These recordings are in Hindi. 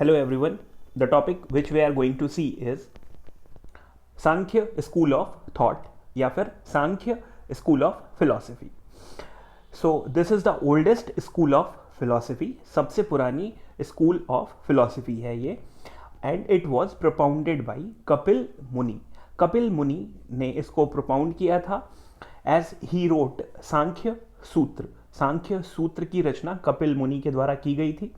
Hello everyone. The topic which we are going to see is Samkhya school of thought या फिर Samkhya school of philosophy. So this is the oldest school of philosophy. सबसे पुरानी स्कूल ऑफ फिलॉसफी है ये. And it was propounded by Kapil Muni. Kapil मुनि ने इसको प्रोपाउंड किया था एज ही रोट सांख्य सूत्र. सांख्य सूत्र की रचना कपिल मुनि के द्वारा की गई थी.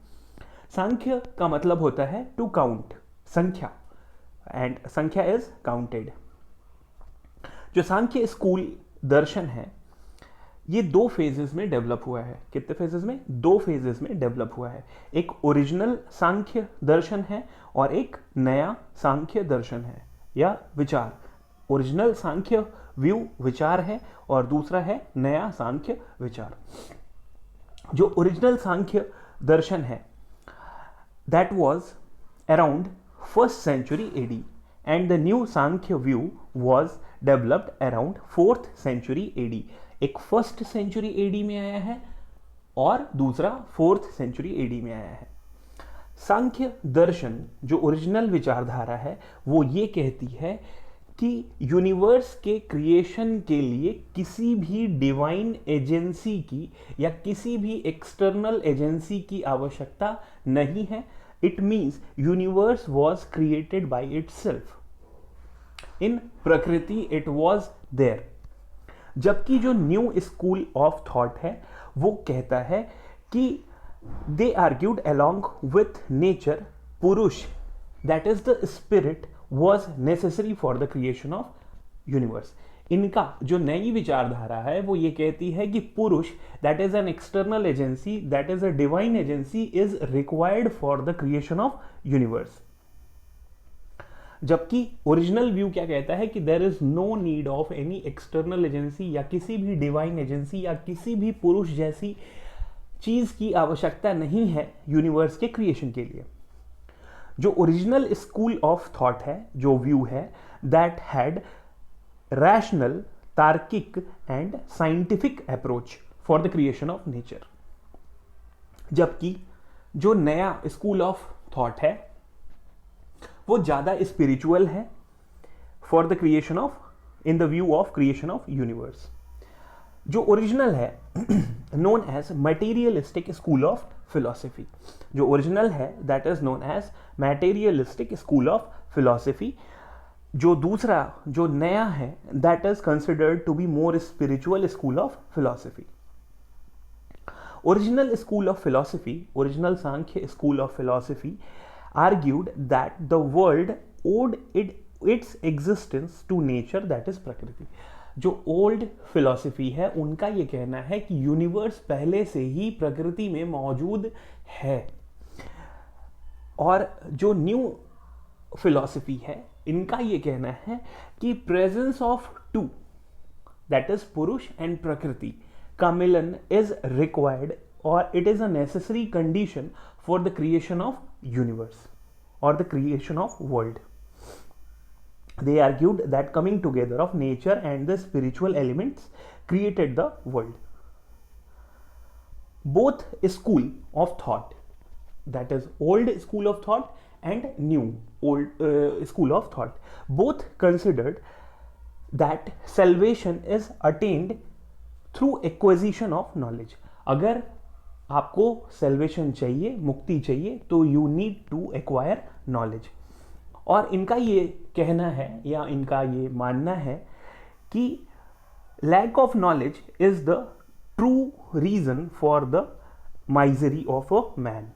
सांख्य का मतलब होता है टू काउंट, संख्या, एंड संख्या इज काउंटेड. जो सांख्य स्कूल दर्शन है ये दो फेजेस में डेवलप हुआ है. कितने फेजेस में? दो फेजेस में डेवलप हुआ है. एक ओरिजिनल सांख्य दर्शन है और एक नया सांख्य दर्शन है या विचार. ओरिजिनल सांख्य व्यू विचार है और दूसरा है नया सांख्य विचार. जो ओरिजिनल सांख्य दर्शन है that was around 1st century AD and the new Sankhya view was developed around 4th century AD. एक 1st century AD में आया है और दूसरा 4th century AD में आया है. सांख्य दर्शन जो ओरिजिनल विचारधारा है वो ये कहती है कि यूनिवर्स के क्रिएशन के लिए किसी भी डिवाइन एजेंसी की या किसी भी एक्सटर्नल एजेंसी की आवश्यकता नहीं है. It means universe was created by itself. In prakriti it was there. जबकि जो न्यू स्कूल ऑफ थॉट है वो कहता है कि दे आर्ग्यूड अलोंग विथ नेचर पुरुष, that is the spirit, was necessary for the creation of universe. इनका जो नई विचारधारा है वो ये कहती है कि पुरुष, that is an external agency, that is a divine agency, is required for the creation of universe. जबकि ओरिजिनल व्यू क्या कहता है कि there is no need of any external agency या किसी भी डिवाइन एजेंसी या किसी भी पुरुष जैसी चीज की आवश्यकता नहीं है यूनिवर्स के क्रिएशन के लिए. जो ओरिजिनल स्कूल ऑफ थॉट है, जो व्यू है, दैट हैड रैशनल, तार्किक and scientific approach for the creation of nature. जबकि जो नया स्कूल ऑफ थॉट है वो ज्यादा स्पिरिचुअल है for the creation of, in the view of creation of universe. जो ओरिजिनल है known as materialistic school of philosophy. जो ओरिजिनल है that is known as materialistic school of philosophy. जो दूसरा जो नया है that is considered to be more spiritual school of philosophy. Original school of philosophy, original Samkhya school of philosophy argued that the world owed its existence to nature, that is प्रकृति. जो ओल्ड फिलॉसफी है उनका ये कहना है कि यूनिवर्स पहले से ही प्रकृति में मौजूद है. और जो न्यू फिलॉसफी है इनका ये कहना है कि presence of two, that is purusha and prakriti, का मिलन इज रिक्वायर्ड और it is a necessary condition for the creation of universe और the creation of world. They argued that coming together of nature and the spiritual elements created the world. Both school of thought, that is old school of thought and new old school of thought, both considered that salvation is attained through acquisition of knowledge. अगर आपको salvation चाहिए, मुक्ति चाहिए, तो you need to acquire knowledge. और इनका ये कहना है या इनका ये मानना है कि lack of knowledge is the true reason for the misery of a man.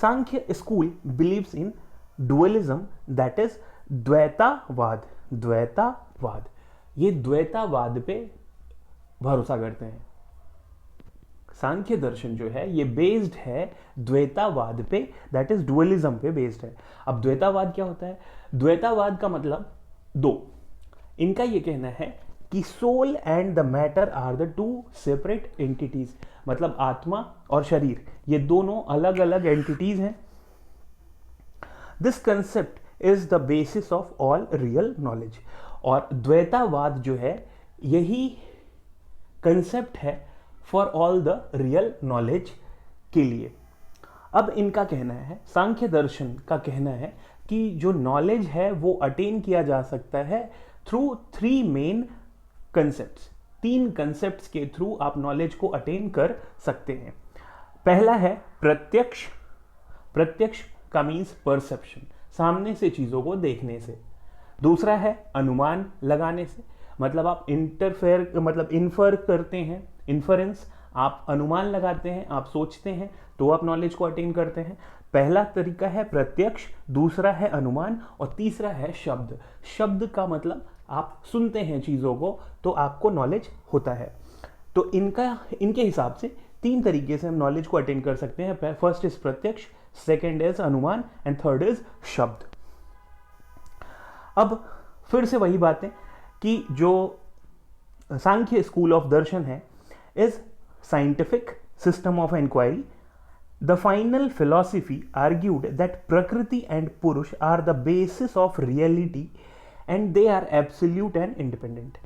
Samkhya school believes in dualism, that is dvaitavad. Dvaitavad, ये द्वैतावाद पे भरोसा करते हैं. सांख्य दर्शन जो है ये बेस्ड है द्वैतावाद पे, दैट इज डुअलिज्म पे बेस्ड है. अब द्वैतावाद क्या होता है? द्वैतावाद का मतलब दो. इनका ये कहना है कि soul and the matter are the two separate entities. मतलब आत्मा और शरीर ये दोनों अलग अलग एंटिटीज हैं. This concept is the basis of all real knowledge. और द्वैतावाद जो है यही कंसेप्ट है for all the real knowledge के लिए. अब इनका कहना है, सांख्य दर्शन का कहना है कि जो नॉलेज है वो अटेन किया जा सकता है थ्रू 3 मेन कंसेप्ट्स। 3 कंसेप्ट्स के थ्रू आप नॉलेज को अटेन कर सकते हैं। पहला है प्रत्यक्ष। प्रत्यक्ष का मीन्स परसेप्शन, सामने से चीजों को देखने से। दूसरा है अनुमान लगाने से, मतलब आप इन्फर करते हैं, इन्फरेंस, आप अनुमान लगाते हैं, आप सोचते हैं तो आप नॉलेज को अटेन करते हैं। पहला तरीका है प्रत्यक्ष, दूसरा है अनुमान और तीसरा है शब्द। शब्द का मतलब आप सुनते हैं चीज़ों को तो आपको नॉलेज होता है। तो इनके हिसाब से 3 तरीके से हम नॉलेज को अटेन कर सकते हैं। फर्स्ट इज प्रत्यक्ष, सेकेंड इज अनुमान एंड थर्ड इज शब्द। अब फिर से वही बात है कि जो सांख्य स्कूल ऑफ दर्शन है is scientific system of inquiry. The final philosophy argued that Prakriti and Purush are the basis of reality and they are absolute and independent.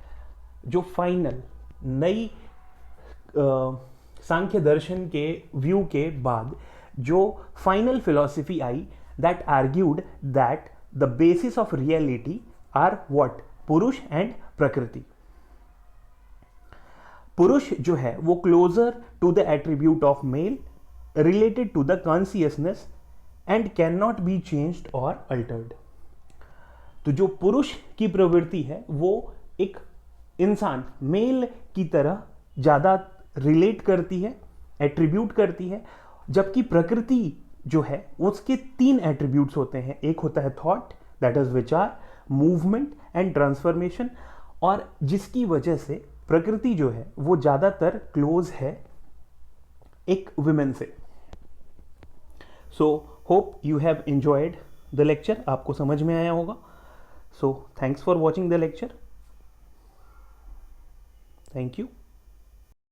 जो फाइनल नई सांख्य दर्शन के व्यू के बाद जो फाइनल फिलॉसफी आई, that argued that the basis of reality are what? Purusha and Prakriti. Purusha जो है वो closer to the attribute of male, related to the consciousness and cannot be changed or altered। तो जो पुरुष की प्रवृत्ति है वो एक इंसान मेल की तरह ज़्यादा रिलेट करती है, एट्रीब्यूट करती है, जबकि प्रकृति जो है उसके 3 एट्रीब्यूट्स होते हैं। एक होता है थॉट, दैट इज विचार, मूवमेंट एंड ट्रांसफॉर्मेशन, और जिसकी वजह से प्रकृति जो है वो ज़्यादातर क्लोज है एक विमेन से। So hope you have enjoyed the lecture, आपको समझ में आया होगा। So thanks for watching the lecture, thank you.